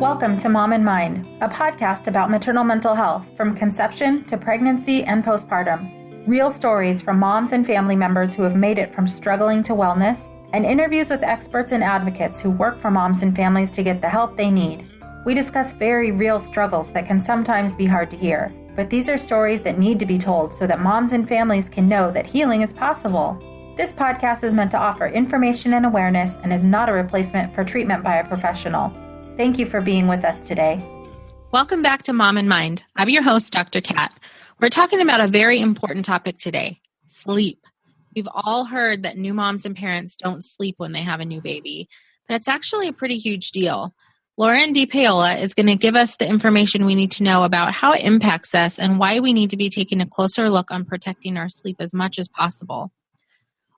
Welcome to Mom in Mind, a podcast about maternal mental health from conception to pregnancy and postpartum. Real stories from moms and family members who have made it from struggling to wellness, and interviews with experts and advocates who work for moms and families to get the help they need. We discuss very real struggles that can sometimes be hard to hear, but these are stories that need to be told so that moms and families can know that healing is possible. This podcast is meant to offer information and awareness and is not a replacement for treatment by a professional. Thank you for being with us today. Welcome back to Mom in Mind. I'm your host, Dr. Kat. We're talking about a very important topic today, sleep. We've all heard that new moms and parents don't sleep when they have a new baby, but it's actually a pretty huge deal. Lauren DePaola is going to give us the information we need to know about how it impacts us and why we need to be taking a closer look on protecting our sleep as much as possible.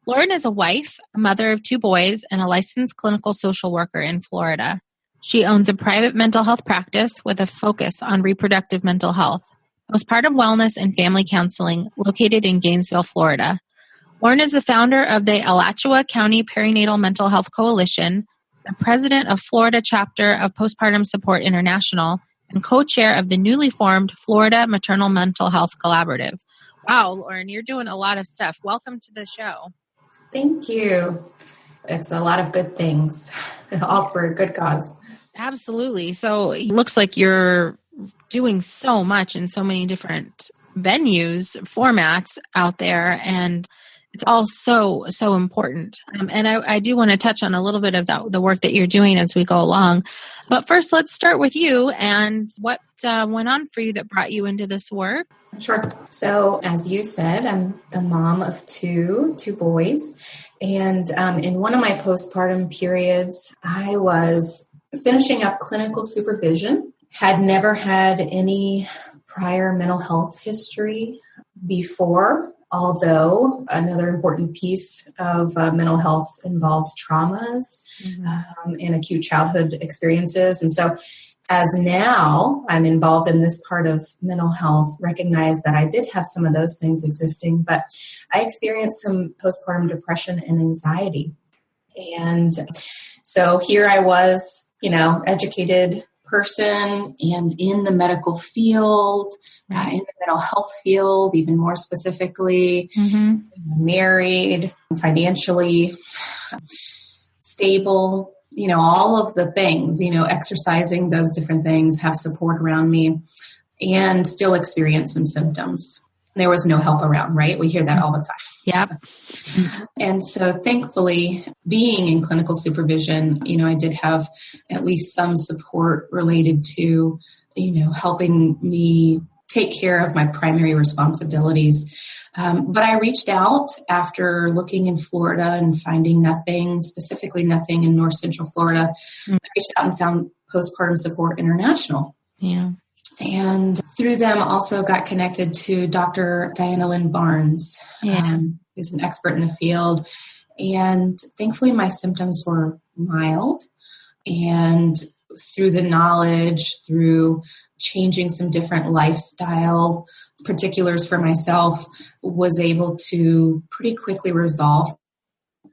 Lauren is a wife, a mother of 2 boys, and a licensed clinical social worker in Florida. She owns a private mental health practice with a focus on reproductive mental health, postpartum wellness, and family counseling located in Gainesville, Florida. Lauren is the founder of the Alachua County Perinatal Mental Health Coalition, the president of Florida chapter of Postpartum Support International, and co-chair of the newly formed Florida Maternal Mental Health Collaborative. Wow, Lauren, you're doing a lot of stuff. Welcome to the show. Thank you. It's a lot of good things, all for a good cause. Absolutely. So it looks like you're doing so much in so many different venues, formats out there, and it's all so important. And I do want to touch on a little bit of the work that you're doing as we go along. But first, let's start with you and what went on for you that brought you into this work. Sure. So as you said, I'm the mom of two boys. And in one of my postpartum periods, I was finishing up clinical supervision, had never had any prior mental health history before, although another important piece of mental health involves traumas and acute childhood experiences. And so as now I'm involved in this part of mental health, recognize that I did have some of those things existing, but I experienced some postpartum depression and anxiety. And so here I was, educated person and in the medical field, in the mental health field, even more specifically, married, financially stable, all of the things, exercising those different things, have support around me, and still experience some symptoms. There was no help around, right? We hear that all the time. Yep. And so thankfully, being in clinical supervision, I did have at least some support related to, helping me take care of my primary responsibilities. But I reached out after looking in Florida and finding nothing, specifically nothing in North Central Florida. I reached out and found Postpartum Support International. Yeah. And through them also got connected to Dr. Diana Lynn Barnes, who's an expert in the field. And thankfully my symptoms were mild. And through the knowledge, through changing some different lifestyle particulars for myself, was able to pretty quickly resolve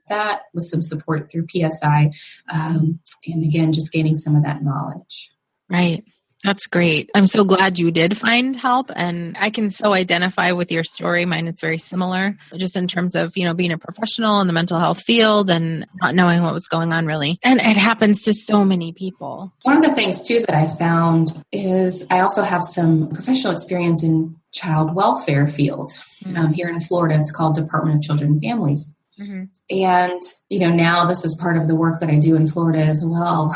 that with some support through PSI. And again, just gaining some of that knowledge. Right. That's great. I'm so glad you did find help, and I can so identify with your story. Mine is very similar, just in terms of, being a professional in the mental health field and not knowing what was going on really. And it happens to so many people. One of the things too that I found is I also have some professional experience in child welfare field. Here in Florida, it's called Department of Children and Families. And, now this is part of the work that I do in Florida as well,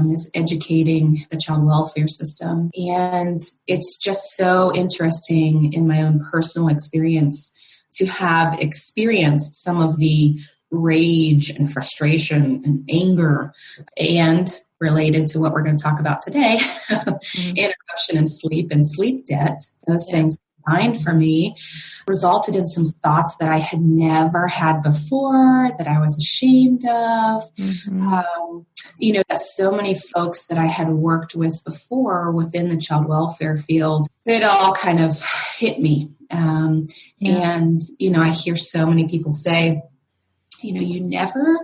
is educating the child welfare system. And it's just so interesting in my own personal experience to have experienced some of the rage and frustration and anger and related to what we're going to talk about today, interruption in sleep and sleep debt, those things combined for me resulted in some thoughts that I had never had before, that I was ashamed of. That so many folks that I had worked with before within the child welfare field, it all kind of hit me. And, I hear so many people say, you never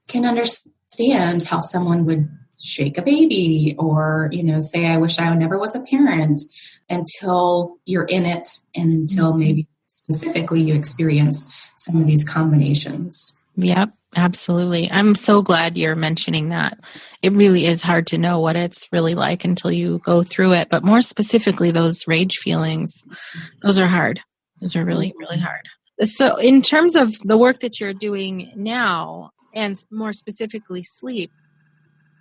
can understand how someone would shake a baby or, say, I wish I never was a parent, until you're in it and until maybe specifically you experience some of these combinations. Yep, absolutely. I'm so glad you're mentioning that. It really is hard to know what it's really like until you go through it. But more specifically, those rage feelings, those are hard. Those are really, really hard. So in terms of the work that you're doing now, and more specifically sleep,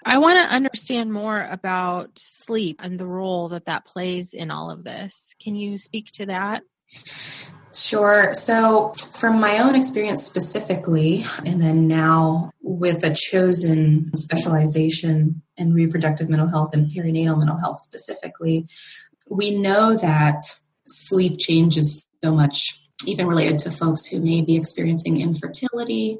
I want to understand more about sleep and the role that plays in all of this. Can you speak to that? Sure. So from my own experience specifically, and then now with a chosen specialization in reproductive mental health and perinatal mental health specifically, we know that sleep changes so much, even related to folks who may be experiencing infertility.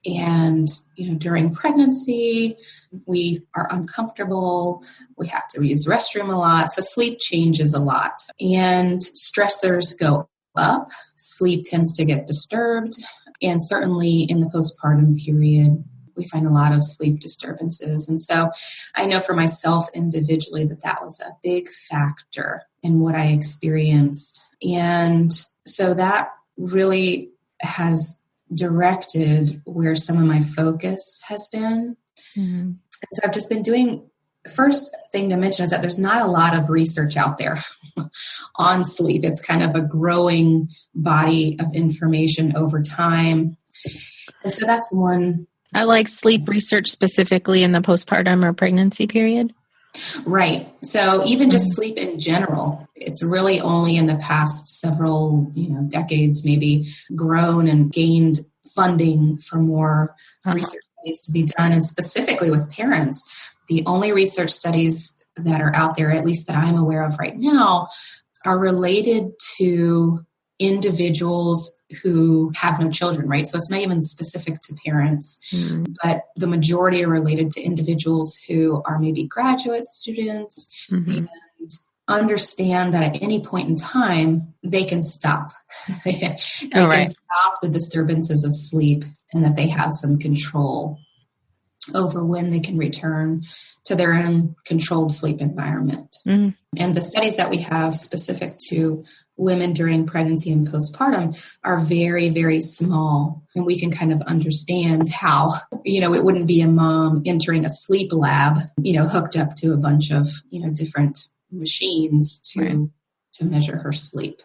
And, during pregnancy, we are uncomfortable. We have to use the restroom a lot. So sleep changes a lot. And stressors go up. Sleep tends to get disturbed. And certainly in the postpartum period, we find a lot of sleep disturbances. And so I know for myself individually that was a big factor in what I experienced. And so that really has directed where some of my focus has been. Mm-hmm. And so I've just been doing, first thing to mention is that there's not a lot of research out there on sleep. It's kind of a growing body of information over time. And so that's one. I like sleep research specifically in the postpartum or pregnancy period. Right. So even just sleep in general, it's really only in the past several, decades maybe grown and gained funding for more research studies to be done. And specifically with parents, the only research studies that are out there, at least that I'm aware of right now, are related to individuals who have no children, right? So it's not even specific to parents, but the majority are related to individuals who are maybe graduate students and understand that at any point in time, they can stop. They can stop the disturbances of sleep and that they have some control over when they can return to their own controlled sleep environment. And the studies that we have specific to women during pregnancy and postpartum are very, very small. And we can kind of understand how, it wouldn't be a mom entering a sleep lab, hooked up to a bunch of, different machines to measure her sleep,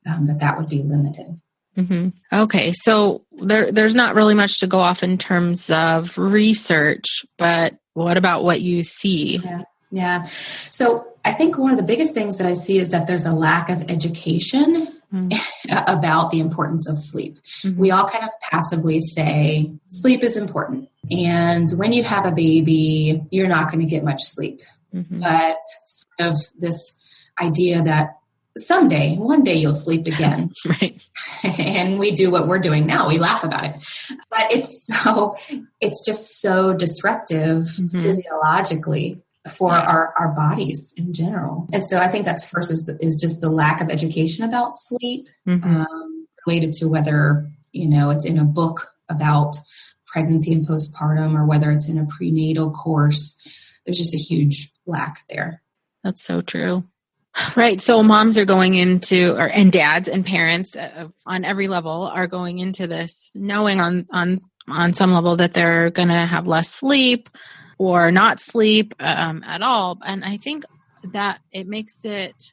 that would be limited. Mm-hmm. Okay. So there's not really much to go off in terms of research, but what about what you see? Yeah. So I think one of the biggest things that I see is that there's a lack of education about the importance of sleep. We all kind of passively say sleep is important. And when you have a baby, you're not going to get much sleep. But sort of this idea that one day you'll sleep again. Right. And we do what we're doing now. We laugh about it. But it's just so disruptive physiologically for our bodies in general. And so I think that's first is just the lack of education about sleep, related to whether, it's in a book about pregnancy and postpartum or whether it's in a prenatal course. There's just a huge lack there. That's so true. Right. So moms are going into, and dads and parents on every level are going into this knowing on some level that they're going to have less sleep or not sleep at all. And I think that it makes it,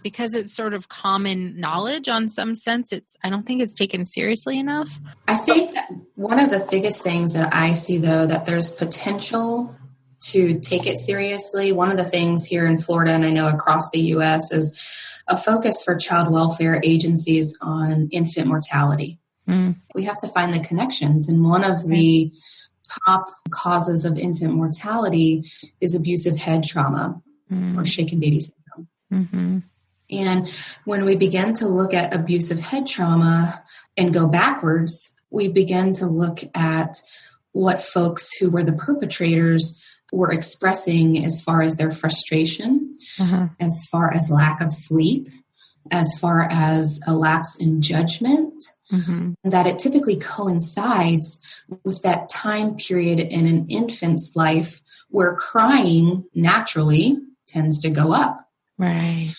because it's sort of common knowledge on some sense, I don't think it's taken seriously enough. I think one of the biggest things that I see, though, that there's potential to take it seriously. One of the things here in Florida, and I know across the U.S., is a focus for child welfare agencies on infant mortality. We have to find the connections. And one of the top causes of infant mortality is abusive head trauma or shaken baby syndrome. And when we begin to look at abusive head trauma and go backwards, we begin to look at what folks who were the perpetrators were expressing as far as their frustration, as far as lack of sleep, as far as a lapse in judgment, that it typically coincides with that time period in an infant's life where crying naturally tends to go up. Right.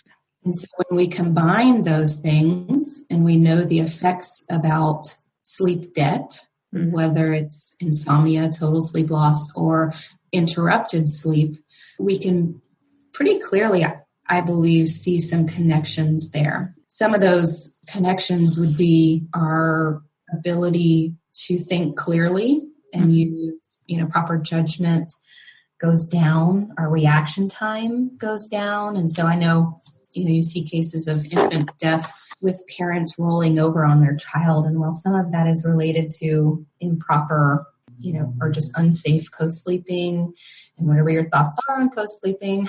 And so when we combine those things and we know the effects about sleep debt, whether it's insomnia, total sleep loss, or interrupted sleep, we can pretty clearly, I believe, see some connections there. Some of those connections would be our ability to think clearly and use, proper judgment goes down. Our reaction time goes down. And so I know, you see cases of infant death with parents rolling over on their child. And while some of that is related to improper, or just unsafe co-sleeping, and whatever your thoughts are on co-sleeping,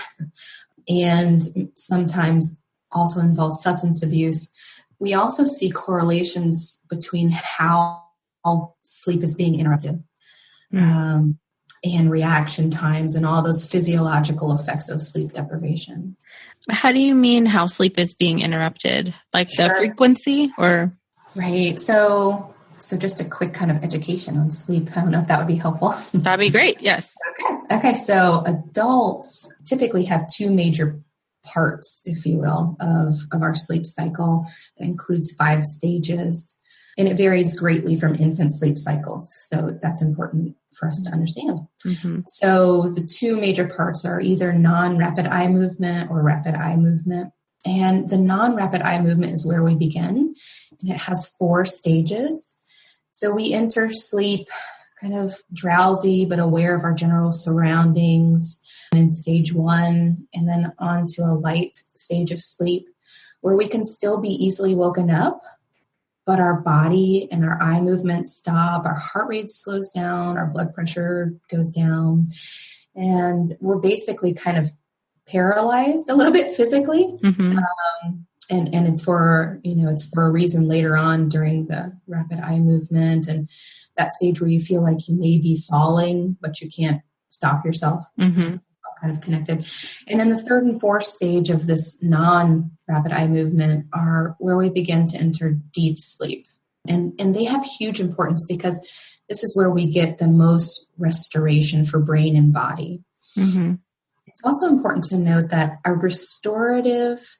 and sometimes also involves substance abuse, we also see correlations between how sleep is being interrupted and reaction times and all those physiological effects of sleep deprivation. How do you mean how sleep is being interrupted? Like the frequency or? Right. So just a quick kind of education on sleep. I don't know if that would be helpful. That'd be great. Yes. Okay. So adults typically have two major parts, if you will, of our sleep cycle. It includes 5 stages, and it varies greatly from infant sleep cycles. So that's important for us to understand. So the 2 major parts are either non-rapid eye movement or rapid eye movement. And the non-rapid eye movement is where we begin, and it has 4 stages. So we enter sleep kind of drowsy but aware of our general surroundings in stage 1, and then on to a light stage of sleep where we can still be easily woken up, but our body and our eye movements stop, our heart rate slows down, our blood pressure goes down, and we're basically kind of paralyzed a little bit physically. And it's for, it's for a reason later on during the rapid eye movement and that stage where you feel like you may be falling, but you can't stop yourself. All kind of connected. And then the 3rd and 4th stage of this non-rapid eye movement are where we begin to enter deep sleep. And they have huge importance because this is where we get the most restoration for brain and body. It's also important to note that a restorative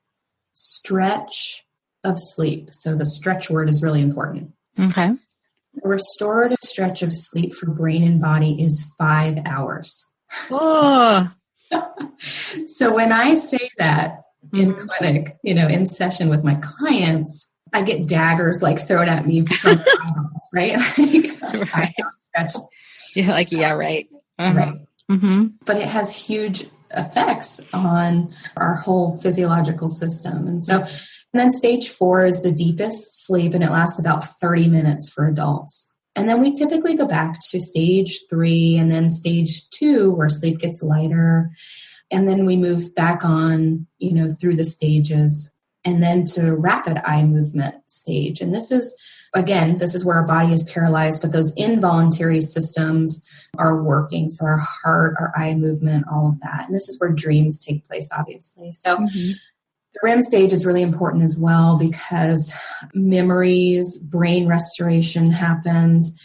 stretch of sleep. So the stretch word is really important. Okay. A restorative stretch of sleep for brain and body is 5 hours. Oh. So when I say that in clinic, in session with my clients, I get daggers thrown at me from the eyeballs, right? Right. Stretch. Yeah, right. Right. But it has huge effects on our whole physiological system. And then stage 4 is the deepest sleep, and it lasts about 30 minutes for adults. And then we typically go back to stage 3 and then stage 2 where sleep gets lighter. And then we move back on, through the stages and then to rapid eye movement stage. And this is where our body is paralyzed, but those involuntary systems are working. So our heart, our eye movement, all of that. And this is where dreams take place, obviously. So the REM stage is really important as well because memories, brain restoration happens.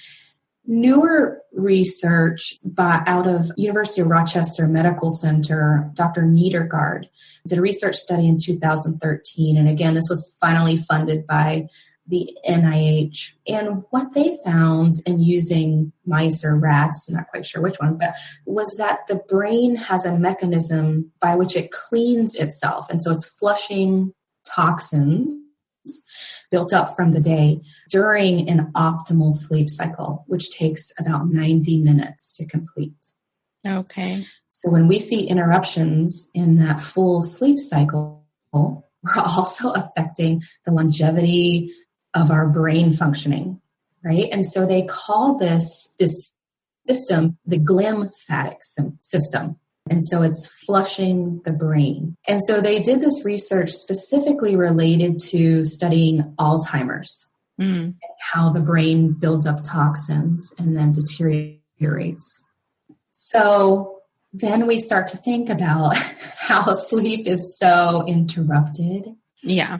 Newer research out of University of Rochester Medical Center, Dr. Niedergaard, did a research study in 2013. And again, this was finally funded by the NIH. And what they found in using mice or rats, I'm not quite sure which one, but was that the brain has a mechanism by which it cleans itself. And so it's flushing toxins built up from the day during an optimal sleep cycle, which takes about 90 minutes to complete. Okay. So when we see interruptions in that full sleep cycle, we're also affecting the longevity of our brain functioning, right? And so they call this system the glymphatic system. And so it's flushing the brain. And so they did this research specifically related to studying Alzheimer's and how the brain builds up toxins and then deteriorates. So then we start to think about how sleep is so interrupted. Yeah.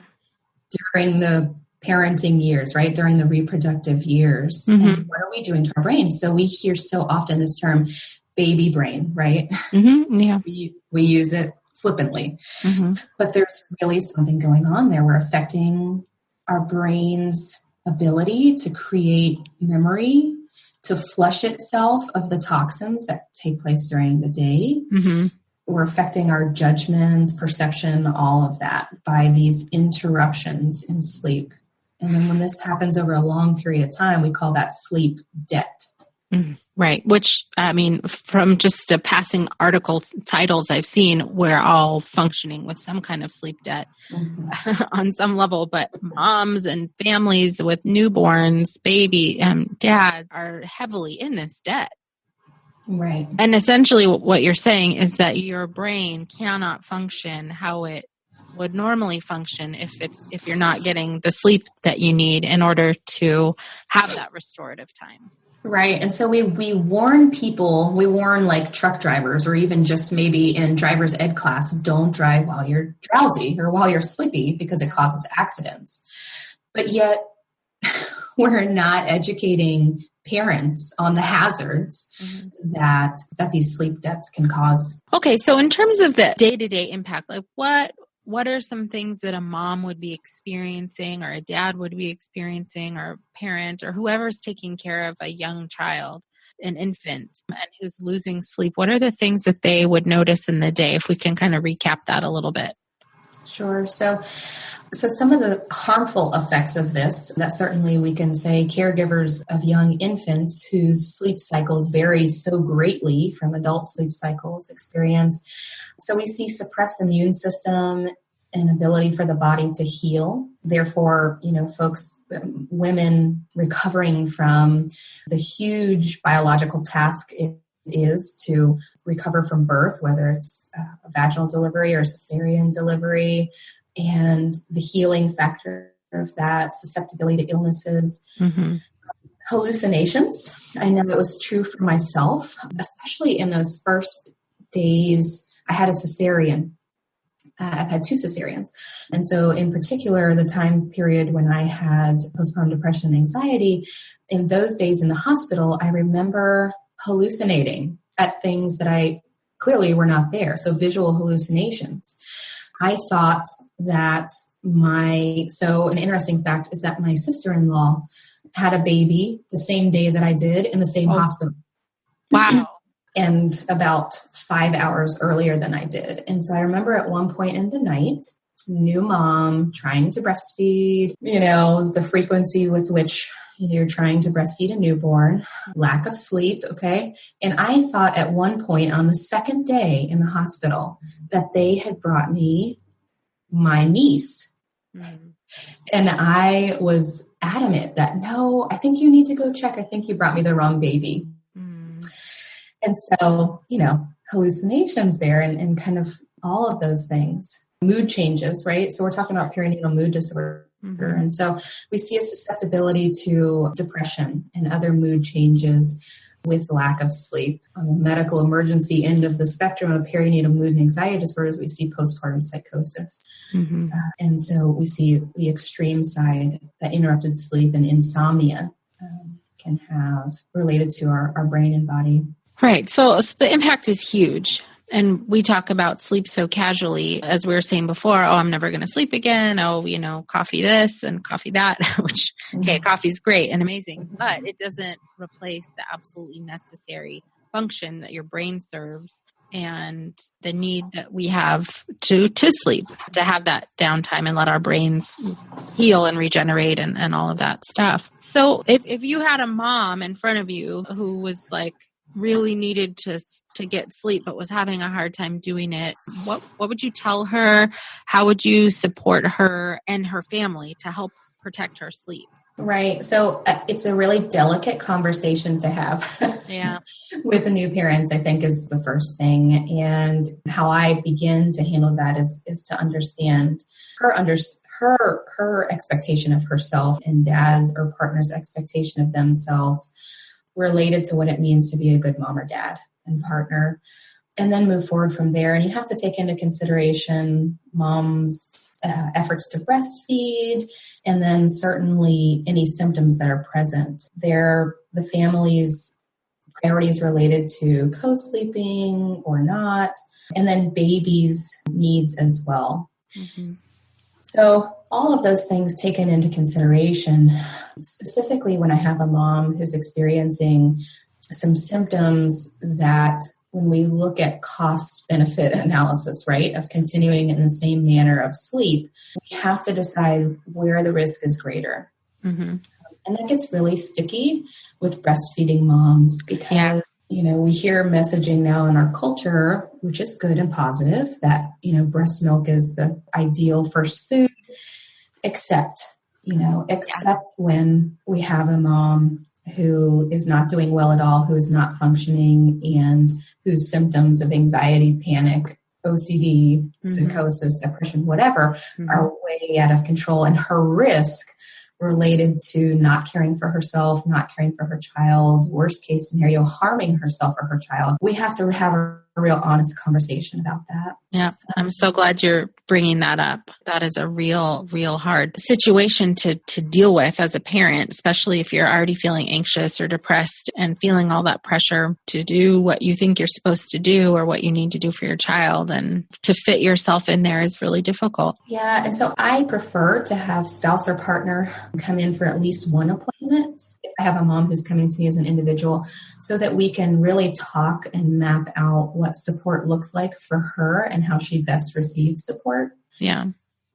During the parenting years, right? During the reproductive years. Mm-hmm. And what are we doing to our brains? So we hear so often this term baby brain, right? Mm-hmm. Yeah. We use it flippantly, but there's really something going on there. We're affecting our brain's ability to create memory, to flush itself of the toxins that take place during the day. Mm-hmm. We're affecting our judgment, perception, all of that by these interruptions in sleep. And then when this happens over a long period of time, we call that sleep debt. Right. Which, I mean, from just passing article titles I've seen, we're all functioning with some kind of sleep debt on some level, but moms and families with newborns, baby, dad are heavily in this debt. Right. And essentially what you're saying is that your brain cannot function how it would normally function if you're not getting the sleep that you need in order to have that restorative time. Right. And so we warn people, we warn like truck drivers or even just maybe in driver's ed class, don't drive while you're drowsy or while you're sleepy because it causes accidents. But yet we're not educating parents on the hazards that these sleep debts can cause. Okay. So in terms of the day-to-day impact, like what are some things that a mom would be experiencing or a dad would be experiencing or a parent or whoever's taking care of a young child, an infant, and who's losing sleep? What are the things that they would notice in the day, if we can kind of recap that a little bit? Sure. So some of the harmful effects of this that certainly we can say caregivers of young infants whose sleep cycles vary so greatly from adult sleep cycles experience. So we see suppressed immune system and ability for the body to heal. Therefore, women recovering from the huge biological task it is to recover from birth, whether it's a vaginal delivery or cesarean delivery, and the healing factor of that, susceptibility to illnesses, hallucinations. I know it was true for myself, especially in those first days. I had a cesarean. I've had 2 cesareans. And so in particular, the time period when I had postpartum depression and anxiety, in those days in the hospital, I remember hallucinating at things that I clearly were not there. So visual hallucinations. I thought that an interesting fact is that my sister-in-law had a baby the same day that I did in the same hospital. Wow. And about 5 hours earlier than I did. And so I remember at one point in the night, new mom trying to breastfeed, the frequency with which you're trying to breastfeed a newborn, lack of sleep. Okay. And I thought at one point on the second day in the hospital that they had brought me my niece. And I was adamant that, no, I think you need to go check. I think you brought me the wrong baby. And so, hallucinations there and kind of all of those things, mood changes, right? So we're talking about perinatal mood disorder. And so we see a susceptibility to depression and other mood changes with lack of sleep. On the medical emergency end of the spectrum of perinatal mood and anxiety disorders, we see postpartum psychosis. And so we see the extreme side that interrupted sleep and insomnia can have related to our brain and body. Right. So the impact is huge. And we talk about sleep so casually, as we were saying before, I'm never going to sleep again. Coffee this and coffee that, which, coffee's great and amazing, but it doesn't replace the absolutely necessary function that your brain serves and the need that we have to sleep, to have that downtime and let our brains heal and regenerate and all of that stuff. So if you had a mom in front of you who was like, really needed to get sleep but was having a hard time doing it, what would you tell her? How would you support her and her family to help protect her sleep? Right. So it's a really delicate conversation to have with a new parent, I think, is the first thing. And how I begin to handle that is to understand her expectation of herself and dad or partner's expectation of themselves related to what it means to be a good mom or dad and partner. and then move forward from there. And you have to take into consideration mom's efforts to breastfeed, and then certainly any symptoms that are present. The family's priorities related to co-sleeping or not, and then baby's needs as well. Mm-hmm. So all of those things taken into consideration, specifically when I have a mom who's experiencing some symptoms that when we look at cost-benefit analysis, right, of continuing in the same manner of sleep, we have to decide where the risk is greater. Mm-hmm. And that gets really sticky with breastfeeding moms because, we hear messaging now in our culture, which is good and positive, that, breast milk is the ideal first food, except when we have a mom who is not doing well at all, who is not functioning, and whose symptoms of anxiety, panic, OCD, psychosis, depression, whatever, are way out of control, and her risk related to not caring for herself, not caring for her child, worst case scenario, harming herself or her child. We have to have a real honest conversation about that. Yeah, I'm so glad you're bringing that up. That is a real hard situation to deal with as a parent, especially if you're already feeling anxious or depressed and feeling all that pressure to do what you think you're supposed to do or what you need to do for your child, and to fit yourself in there is really difficult. Yeah, and so I prefer to have spouse or partner come in for at least one appointment. I have a mom who's coming to me as an individual, so that we can really talk and map out what support looks like for her and how she best receives support. Yeah.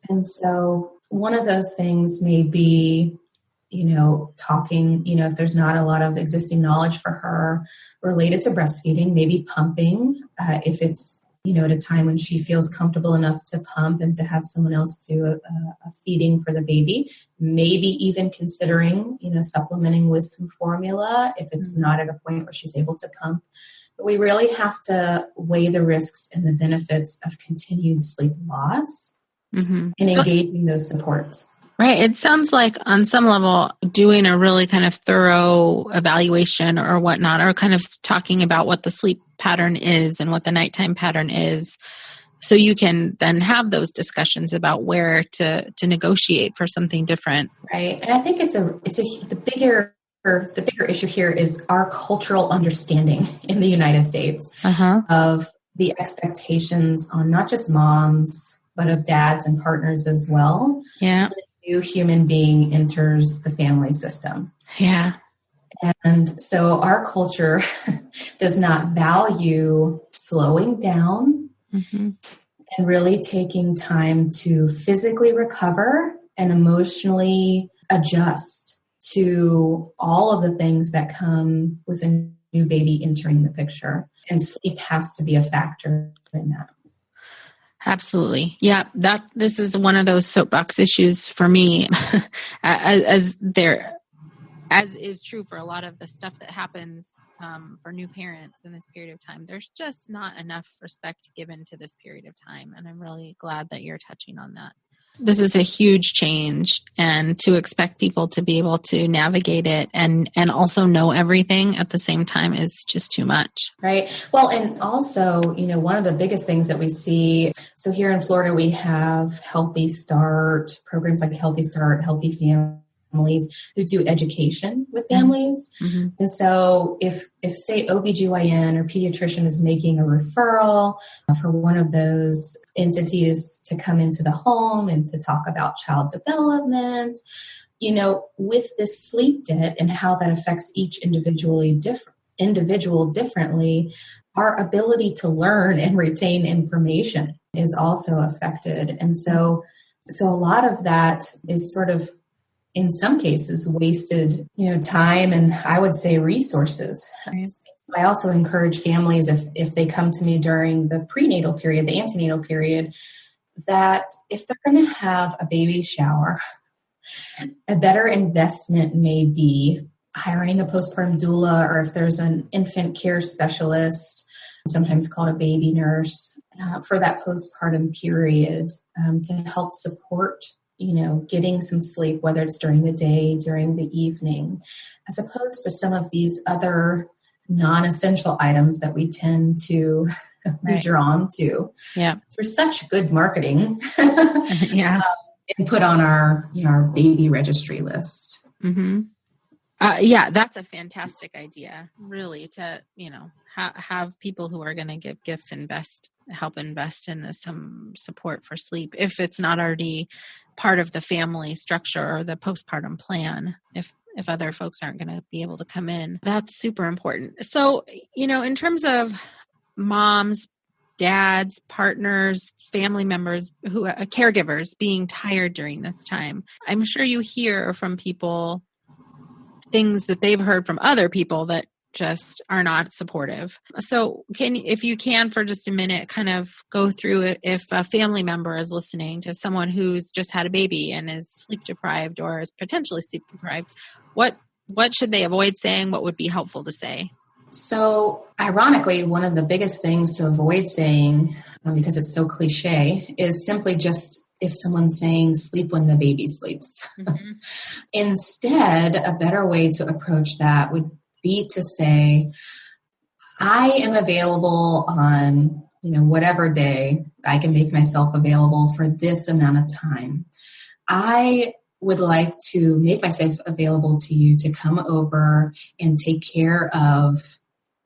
And so one of those things may be, talking, if there's not a lot of existing knowledge for her related to breastfeeding, maybe pumping, if it's, at a time when she feels comfortable enough to pump and to have someone else do a feeding for the baby, maybe even considering, supplementing with some formula if it's not at a point where she's able to pump. But we really have to weigh the risks and the benefits of continued sleep loss and engaging those supports. Right. It sounds like on some level doing a really kind of thorough evaluation or whatnot, or kind of talking about what the sleep pattern is and what the nighttime pattern is, so you can then have those discussions about where to negotiate for something different. Right. And I think the bigger issue here is our cultural understanding in the United States of the expectations on not just moms, but of dads and partners as well. Yeah. New human being enters the family system. Yeah. And so our culture does not value slowing down and really taking time to physically recover and emotionally adjust to all of the things that come with a new baby entering the picture. And sleep has to be a factor in that. Absolutely. Yeah, this is one of those soapbox issues for me, as is true for a lot of the stuff that happens for new parents in this period of time. There's just not enough respect given to this period of time, and I'm really glad that you're touching on that. This is a huge change, and to expect people to be able to navigate it and also know everything at the same time is just too much. Right. Well, and also, one of the biggest things that we see, so here in Florida, we have Healthy Start, programs like Healthy Start, Healthy Families, who do education with families. And so if say OBGYN or pediatrician is making a referral for one of those entities to come into the home and to talk about child development, with this sleep debt and how that affects each individual differently, our ability to learn and retain information is also affected. And so a lot of that is sort of, in some cases, wasted, time and I would say resources. Right. I also encourage families, if they come to me during the prenatal period, the antenatal period, that if they're going to have a baby shower, a better investment may be hiring a postpartum doula, or if there's an infant care specialist, sometimes called a baby nurse, for that postpartum period to help support getting some sleep, whether it's during the day, during the evening, as opposed to some of these other non-essential items that we tend to be drawn to. Yeah. Through such good marketing. Yeah. And put on our baby registry list. Mm-hmm. Yeah, that's a fantastic idea, really, to, have people who are going to give gifts, help invest in some support for sleep, if it's not already part of the family structure or the postpartum plan, if other folks aren't going to be able to come in. That's super important. So, in terms of moms, dads, partners, family members, caregivers being tired during this time, I'm sure you hear from people things that they've heard from other people that just are not supportive. So if you can for just a minute, kind of go through it. If a family member is listening to someone who's just had a baby and is sleep deprived or is potentially sleep deprived, what should they avoid saying? What would be helpful to say? So ironically, one of the biggest things to avoid saying, because it's so cliche, is simply just if someone's saying sleep when the baby sleeps. Mm-hmm. Instead, a better way to approach that would be to say, I am available on, whatever day. I can make myself available for this amount of time. I would like to make myself available to you to come over and take care of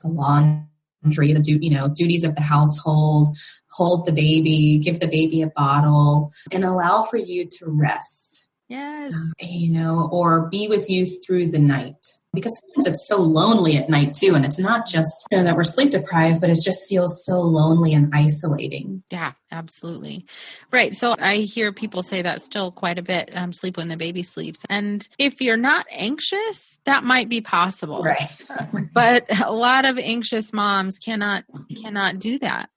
the laundry, the duties of the household, hold the baby, give the baby a bottle, and allow for you to rest. Yes. Or be with you through the night. Because sometimes it's so lonely at night too. And it's not just that we're sleep deprived, but it just feels so lonely and isolating. Yeah, absolutely. Right. So I hear people say that still quite a bit, sleep when the baby sleeps. And if you're not anxious, that might be possible. Right. But a lot of anxious moms cannot do that.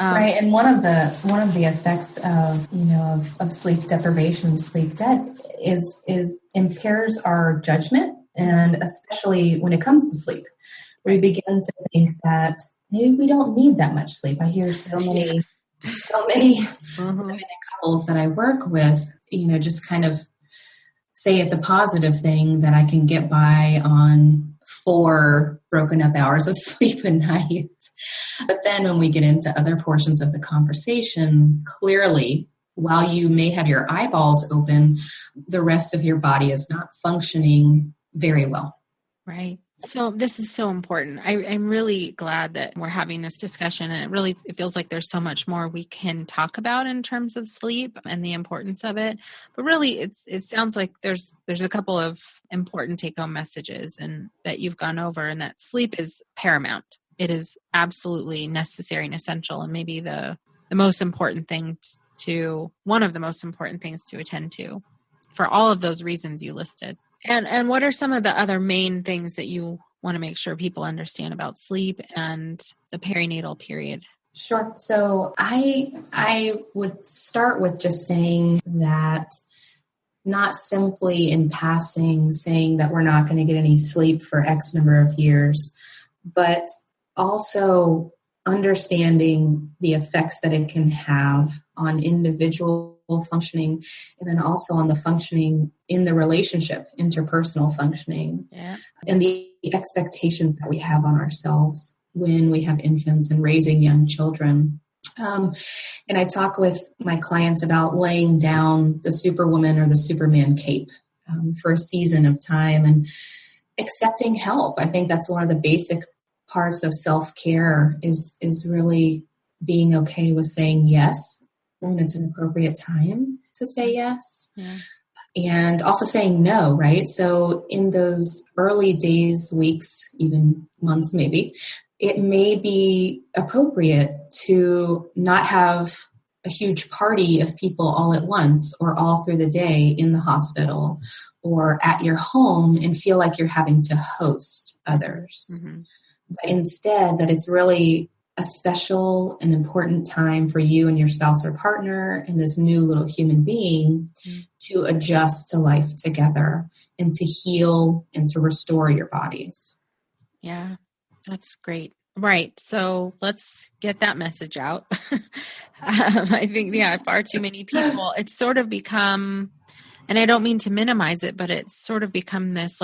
Right. And one of the effects of sleep deprivation, sleep debt is impairs our judgment. And especially when it comes to sleep, we begin to think that maybe we don't need that much sleep. I hear so many couples that I work with, just kind of say it's a positive thing that I can get by on 4 broken up hours of sleep a night. But then when we get into other portions of the conversation, clearly, while you may have your eyeballs open, the rest of your body is not functioning very well. Right. So this is so important. I'm really glad that we're having this discussion, and it feels like there's so much more we can talk about in terms of sleep and the importance of it. But really, it sounds like there's a couple of important take-home messages and that you've gone over, and that sleep is paramount. It is absolutely necessary and essential, and maybe the most important thing one of the most important things to attend to for all of those reasons you listed. And what are some of the other main things that you want to make sure people understand about sleep and the perinatal period? Sure. So I would start with just saying that, not simply in passing saying that we're not going to get any sleep for X number of years, but also understanding the effects that it can have on individual functioning, and then also on the functioning in the relationship, interpersonal functioning, and the expectations that we have on ourselves when we have infants and raising young children. And I talk with my clients about laying down the superwoman or the Superman cape for a season of time and accepting help. I think that's one of the basic parts of self-care is really being okay with saying yes when it's an appropriate time to say yes. Yeah. And also saying no, right? So in those early days, weeks, even months maybe, it may be appropriate to not have a huge party of people all at once or all through the day in the hospital or at your home and feel like you're having to host others. Mm-hmm. But instead, that it's really a special and important time for you and your spouse or partner and this new little human being to adjust to life together and to heal and to restore your bodies. Yeah, that's great. Right. So let's get that message out. I think, far too many people, it's sort of become, and I don't mean to minimize it, but it's sort of become this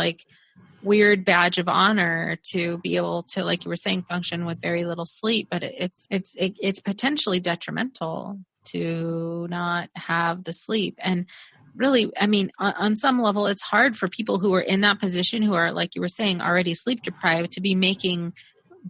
weird badge of honor to be able to, like you were saying, function with very little sleep, but it's potentially detrimental to not have the sleep. And really, I mean, on some level, it's hard for people who are in that position, who are, like you were saying, already sleep deprived, to be making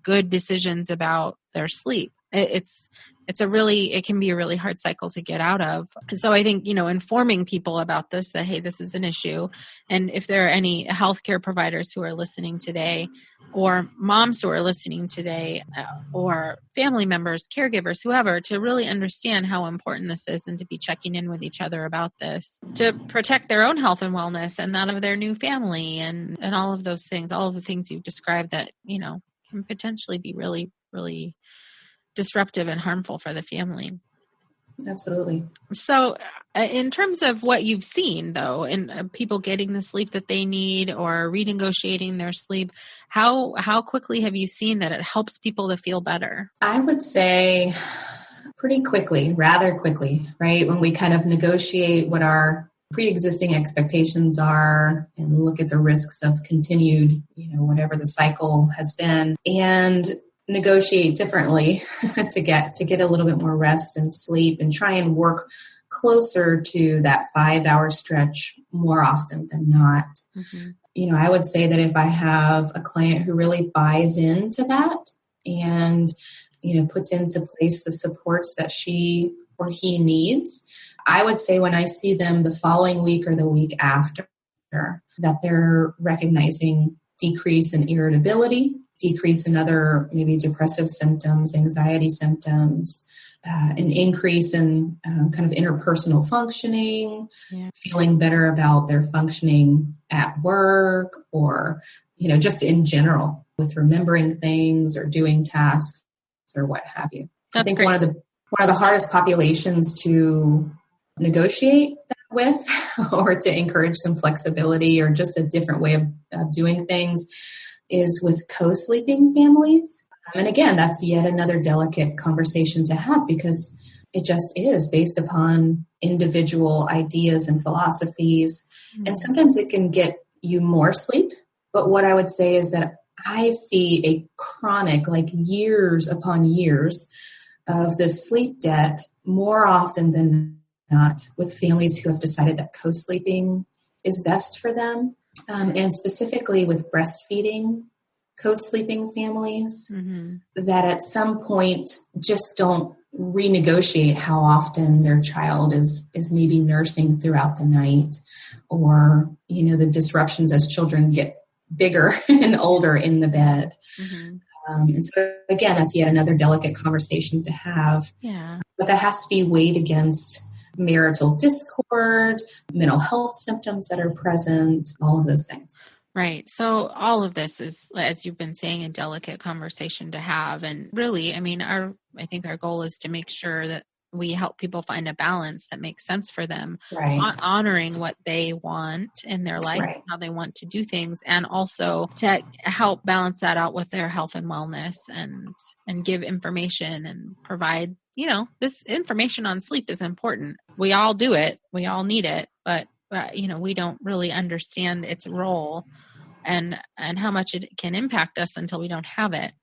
good decisions about their sleep. It can be a really hard cycle to get out of. So I think, informing people about this, that, hey, this is an issue. And if there are any healthcare providers who are listening today, or moms who are listening today, or family members, caregivers, whoever, to really understand how important this is and to be checking in with each other about this, to protect their own health and wellness and that of their new family, and all of those things, all of the things you've described that, can potentially be really, really disruptive and harmful for the family. Absolutely. So in terms of what you've seen, though, in people getting the sleep that they need or renegotiating their sleep, how quickly have you seen that it helps people to feel better? I would say pretty quickly, rather quickly, right? When we kind of negotiate what our pre-existing expectations are and look at the risks of continued, whatever the cycle has been, and negotiate differently to get a little bit more rest and sleep, and try and work closer to that 5-hour stretch more often than not. Mm-hmm. I would say that if I have a client who really buys into that and, puts into place the supports that she or he needs, I would say when I see them the following week or the week after, that they're recognizing decrease in irritability, decrease in other maybe depressive symptoms, anxiety symptoms, an increase in kind of interpersonal functioning, feeling better about their functioning at work, or, just in general with remembering things or doing tasks or what have you. That's I think great. one of the hardest populations to negotiate that with, or to encourage some flexibility or just a different way of doing things, is with co-sleeping families. And again, that's yet another delicate conversation to have, because it just is based upon individual ideas and philosophies. Mm-hmm. And sometimes it can get you more sleep. But what I would say is that I see a chronic, like years upon years of this sleep debt more often than not with families who have decided that co-sleeping is best for them. And specifically with breastfeeding co-sleeping families, mm-hmm. that at some point just don't renegotiate how often their child is maybe nursing throughout the night, or, the disruptions as children get bigger and older in the bed. Mm-hmm. And so again, that's yet another delicate conversation to have. Yeah. But that has to be weighed against marital discord, mental health symptoms that are present, all of those things. Right. So all of this is, as you've been saying, a delicate conversation to have. And really, I mean, I think our goal is to make sure that we help people find a balance that makes sense for them, right. Honoring what they want in their life, right. how they want to do things, and also to help balance that out with their health and wellness, and give information and provide, this information on sleep is important. We all do it. We all need it, but we don't really understand its role and how much it can impact us until we don't have it.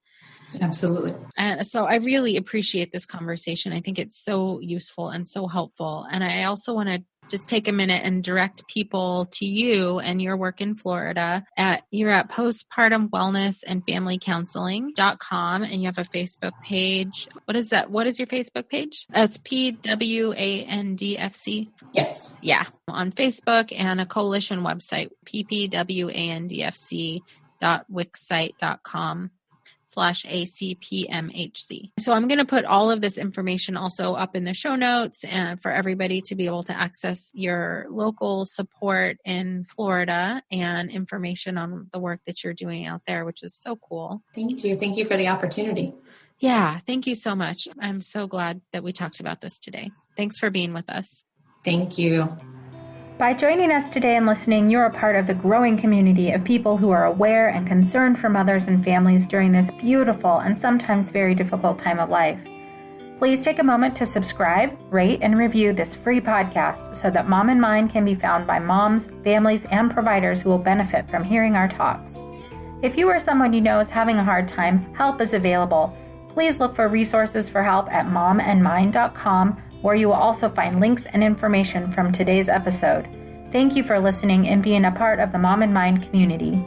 Absolutely. And so I really appreciate this conversation. I think it's so useful and so helpful. And I also want to just take a minute and direct people to you and your work in Florida. You're at Postpartum Wellness and Family Counseling.com, and you have a Facebook page. What is that? What is your Facebook page? It's PWANDFC. Yes. Yeah. On Facebook, and a coalition website, ppwandfc.wixsite.com/ACPMHC. So I'm going to put all of this information also up in the show notes, and for everybody to be able to access your local support in Florida and information on the work that you're doing out there, which is so cool. Thank you. Thank you for the opportunity. Yeah, thank you so much. I'm so glad that we talked about this today. Thanks for being with us. Thank you. By joining us today and listening, you're a part of the growing community of people who are aware and concerned for mothers and families during this beautiful and sometimes very difficult time of life. Please take a moment to subscribe, rate, and review this free podcast so that Mom and Mind can be found by moms, families, and providers who will benefit from hearing our talks. If you or someone you know is having a hard time, help is available. Please look for resources for help at momandmind.com, where you will also find links and information from today's episode. Thank you for listening and being a part of the Mom and Mind community.